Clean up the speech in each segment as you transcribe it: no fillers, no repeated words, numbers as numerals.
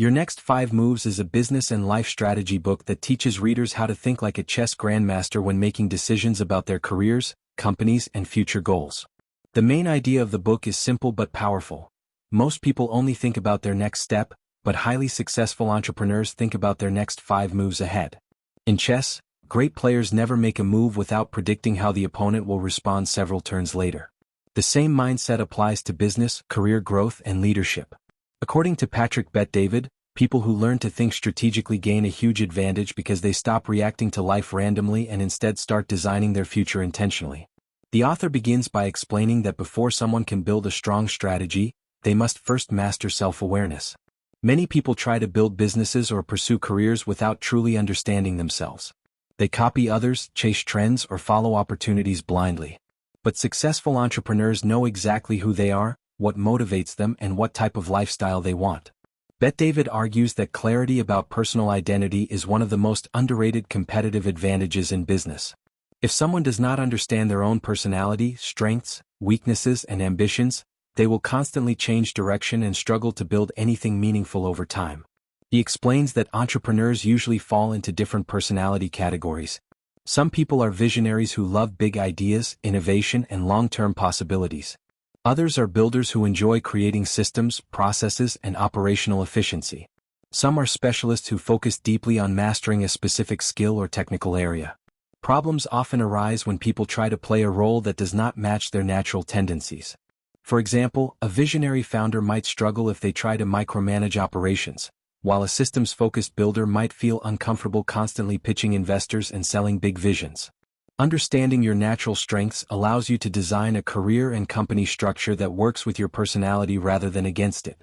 Your Next 5 Moves is a business and life strategy book that teaches readers how to think like a chess grandmaster when making decisions about their careers, companies, and future goals. The main idea of the book is simple but powerful. Most people only think about their next step, but highly successful entrepreneurs think about their next 5 moves ahead. In chess, great players never make a move without predicting how the opponent will respond several turns later. The same mindset applies to business, career growth, and leadership. According to Patrick Bet-David, people who learn to think strategically gain a huge advantage because they stop reacting to life randomly and instead start designing their future intentionally. The author begins by explaining that before someone can build a strong strategy, they must first master self-awareness. Many people try to build businesses or pursue careers without truly understanding themselves. They copy others, chase trends, or follow opportunities blindly. But successful entrepreneurs know exactly who they are, what motivates them, and what type of lifestyle they want. Bet-David argues that clarity about personal identity is one of the most underrated competitive advantages in business. If someone does not understand their own personality, strengths, weaknesses, and ambitions, they will constantly change direction and struggle to build anything meaningful over time. He explains that entrepreneurs usually fall into different personality categories. Some people are visionaries who love big ideas, innovation, and long-term possibilities. Others are builders who enjoy creating systems, processes, and operational efficiency. Some are specialists who focus deeply on mastering a specific skill or technical area. Problems often arise when people try to play a role that does not match their natural tendencies. For example, a visionary founder might struggle if they try to micromanage operations, while a systems-focused builder might feel uncomfortable constantly pitching investors and selling big visions. Understanding your natural strengths allows you to design a career and company structure that works with your personality rather than against it.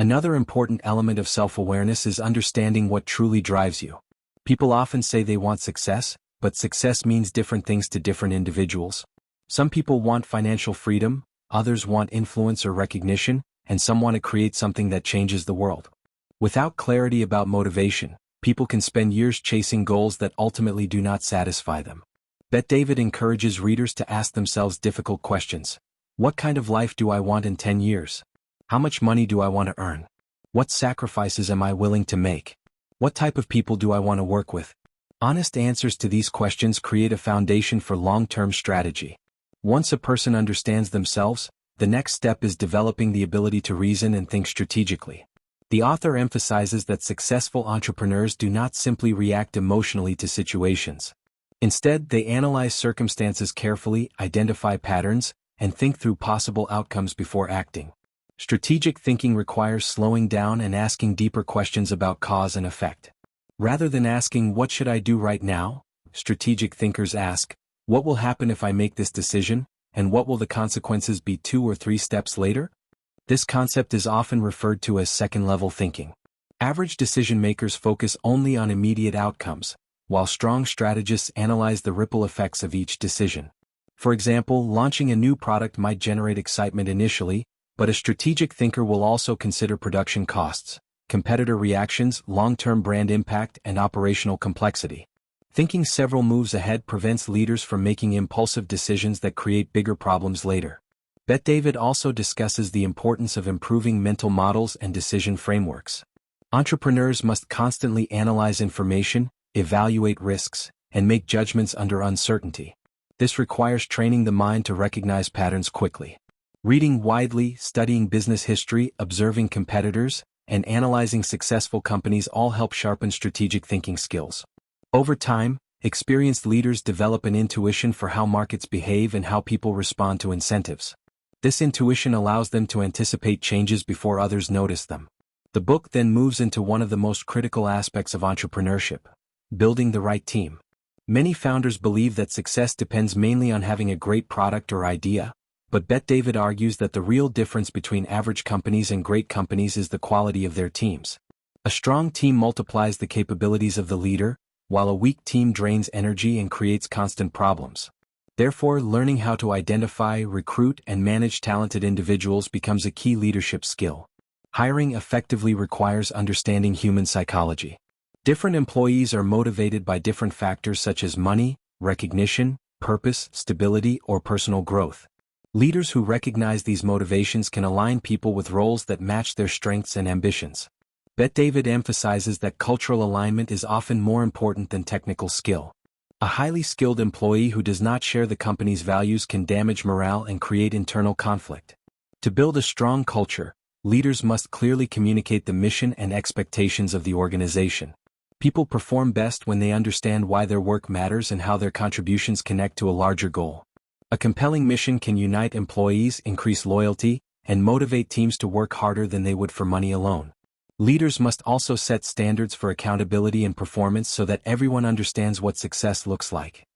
Another important element of self-awareness is understanding what truly drives you. People often say they want success, but success means different things to different individuals. Some people want financial freedom, others want influence or recognition, and some want to create something that changes the world. Without clarity about motivation, people can spend years chasing goals that ultimately do not satisfy them. Bet-David encourages readers to ask themselves difficult questions. What kind of life do I want in 10 years? How much money do I want to earn? What sacrifices am I willing to make? What type of people do I want to work with? Honest answers to these questions create a foundation for long-term strategy. Once a person understands themselves, the next step is developing the ability to reason and think strategically. The author emphasizes that successful entrepreneurs do not simply react emotionally to situations. Instead, they analyze circumstances carefully, identify patterns, and think through possible outcomes before acting. Strategic thinking requires slowing down and asking deeper questions about cause and effect. Rather than asking, "What should I do right now?" strategic thinkers ask, "What will happen if I make this decision, and what will the consequences be 2 or 3 steps later?" This concept is often referred to as second-level thinking. Average decision-makers focus only on immediate outcomes, while strong strategists analyze the ripple effects of each decision. For example, launching a new product might generate excitement initially, but a strategic thinker will also consider production costs, competitor reactions, long-term brand impact, and operational complexity. Thinking several moves ahead prevents leaders from making impulsive decisions that create bigger problems later. Bet-David also discusses the importance of improving mental models and decision frameworks. Entrepreneurs must constantly analyze information, evaluate risks, and make judgments under uncertainty. This requires training the mind to recognize patterns quickly. Reading widely, studying business history, observing competitors, and analyzing successful companies all help sharpen strategic thinking skills. Over time, experienced leaders develop an intuition for how markets behave and how people respond to incentives. This intuition allows them to anticipate changes before others notice them. The book then moves into one of the most critical aspects of entrepreneurship: building the right team. Many founders believe that success depends mainly on having a great product or idea, but Bet-David argues that the real difference between average companies and great companies is the quality of their teams. A strong team multiplies the capabilities of the leader, while a weak team drains energy and creates constant problems. Therefore, learning how to identify, recruit, and manage talented individuals becomes a key leadership skill. Hiring effectively requires understanding human psychology. Different employees are motivated by different factors such as money, recognition, purpose, stability, or personal growth. Leaders who recognize these motivations can align people with roles that match their strengths and ambitions. Bet David emphasizes that cultural alignment is often more important than technical skill. A highly skilled employee who does not share the company's values can damage morale and create internal conflict. To build a strong culture, leaders must clearly communicate the mission and expectations of the organization. People perform best when they understand why their work matters and how their contributions connect to a larger goal. A compelling mission can unite employees, increase loyalty, and motivate teams to work harder than they would for money alone. Leaders must also set standards for accountability and performance so that everyone understands what success looks like.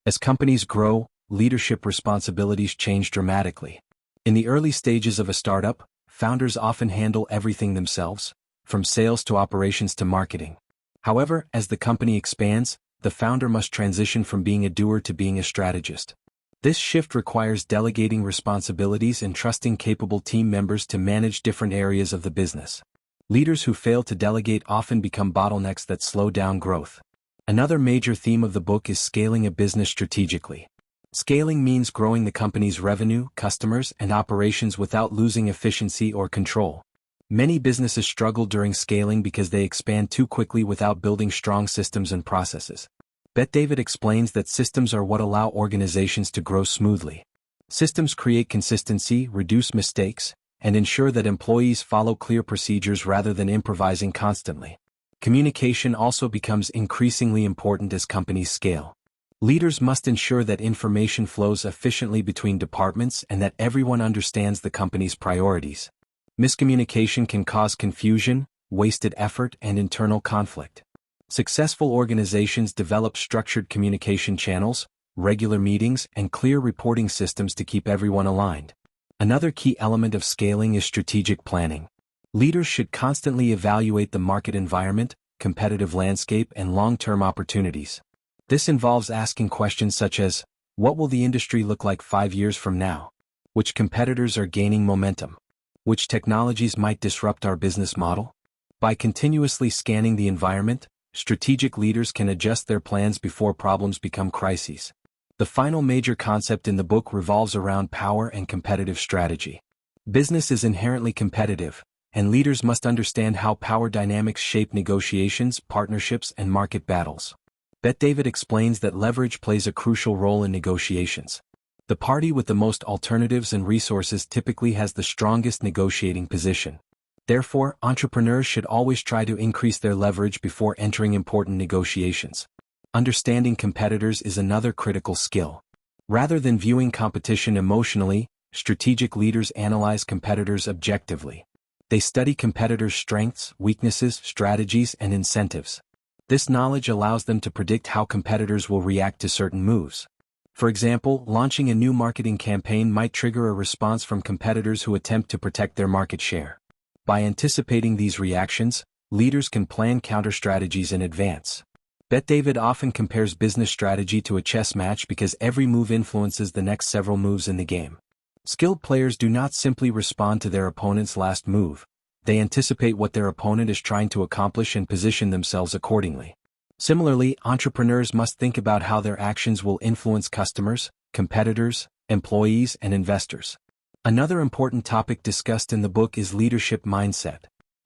As companies grow, leadership responsibilities change dramatically. In the early stages of a startup, founders often handle everything themselves, from sales to operations to marketing. However, as the company expands, the founder must transition from being a doer to being a strategist. This shift requires delegating responsibilities and trusting capable team members to manage different areas of the business. Leaders who fail to delegate often become bottlenecks that slow down growth. Another major theme of the book is scaling a business strategically. Scaling means growing the company's revenue, customers, and operations without losing efficiency or control. Many businesses struggle during scaling because they expand too quickly without building strong systems and processes. Bet David explains that systems are what allow organizations to grow smoothly. Systems create consistency, reduce mistakes, and ensure that employees follow clear procedures rather than improvising constantly. Communication also becomes increasingly important as companies scale. Leaders must ensure that information flows efficiently between departments and that everyone understands the company's priorities. Miscommunication can cause confusion, wasted effort, and internal conflict. Successful organizations develop structured communication channels, regular meetings, and clear reporting systems to keep everyone aligned. Another key element of scaling is strategic planning. Leaders should constantly evaluate the market environment, competitive landscape, and long-term opportunities. This involves asking questions such as, what will the industry look like 5 years from now? Which competitors are gaining momentum? Which technologies might disrupt our business model? By continuously scanning the environment, strategic leaders can adjust their plans before problems become crises. The final major concept in the book revolves around power and competitive strategy. Business is inherently competitive, and leaders must understand how power dynamics shape negotiations, partnerships, and market battles. Bet David explains that leverage plays a crucial role in negotiations. The party with the most alternatives and resources typically has the strongest negotiating position. Therefore, entrepreneurs should always try to increase their leverage before entering important negotiations. Understanding competitors is another critical skill. Rather than viewing competition emotionally, strategic leaders analyze competitors objectively. They study competitors' strengths, weaknesses, strategies, and incentives. This knowledge allows them to predict how competitors will react to certain moves. For example, launching a new marketing campaign might trigger a response from competitors who attempt to protect their market share. By anticipating these reactions, leaders can plan counter-strategies in advance. Bet David often compares business strategy to a chess match because every move influences the next several moves in the game. Skilled players do not simply respond to their opponent's last move. They anticipate what their opponent is trying to accomplish and position themselves accordingly. Similarly, entrepreneurs must think about how their actions will influence customers, competitors, employees, and investors. Another important topic discussed in the book is leadership mindset.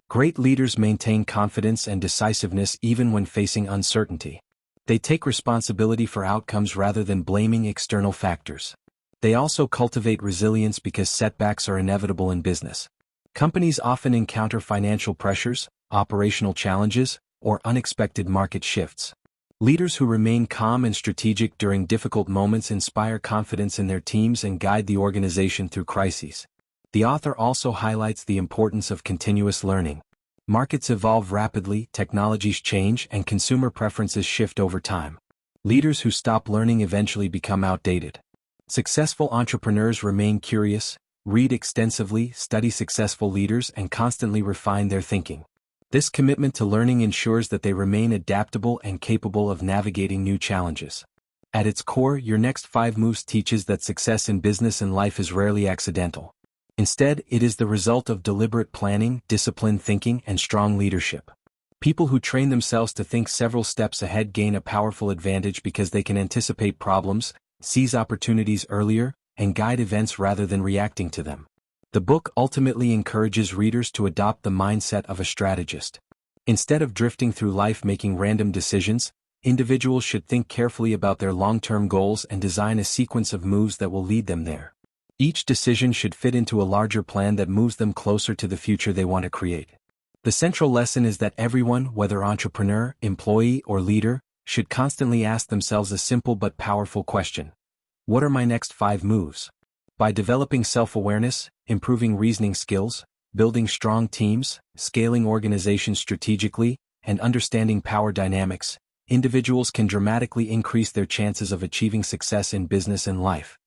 Great leaders maintain confidence and decisiveness even when facing uncertainty. They take responsibility for outcomes rather than blaming external factors. They also cultivate resilience because setbacks are inevitable in business. Companies often encounter financial pressures, operational challenges, or unexpected market shifts. Leaders who remain calm and strategic during difficult moments inspire confidence in their teams and guide the organization through crises. The author also highlights the importance of continuous learning. Markets evolve rapidly, technologies change, and consumer preferences shift over time. Leaders who stop learning eventually become outdated. Successful entrepreneurs remain curious, read extensively, study successful leaders, and constantly refine their thinking. This commitment to learning ensures that they remain adaptable and capable of navigating new challenges. At its core, Your Next 5 Moves teaches that success in business and life is rarely accidental. Instead, it is the result of deliberate planning, disciplined thinking, and strong leadership. People who train themselves to think several steps ahead gain a powerful advantage because they can anticipate problems, seize opportunities earlier, and guide events rather than reacting to them. The book ultimately encourages readers to adopt the mindset of a strategist. Instead of drifting through life making random decisions, individuals should think carefully about their long-term goals and design a sequence of moves that will lead them there. Each decision should fit into a larger plan that moves them closer to the future they want to create. The central lesson is that everyone, whether entrepreneur, employee, or leader, should constantly ask themselves a simple but powerful question. What are my next 5 moves? By developing self-awareness, improving reasoning skills, building strong teams, scaling organizations strategically, and understanding power dynamics, individuals can dramatically increase their chances of achieving success in business and life.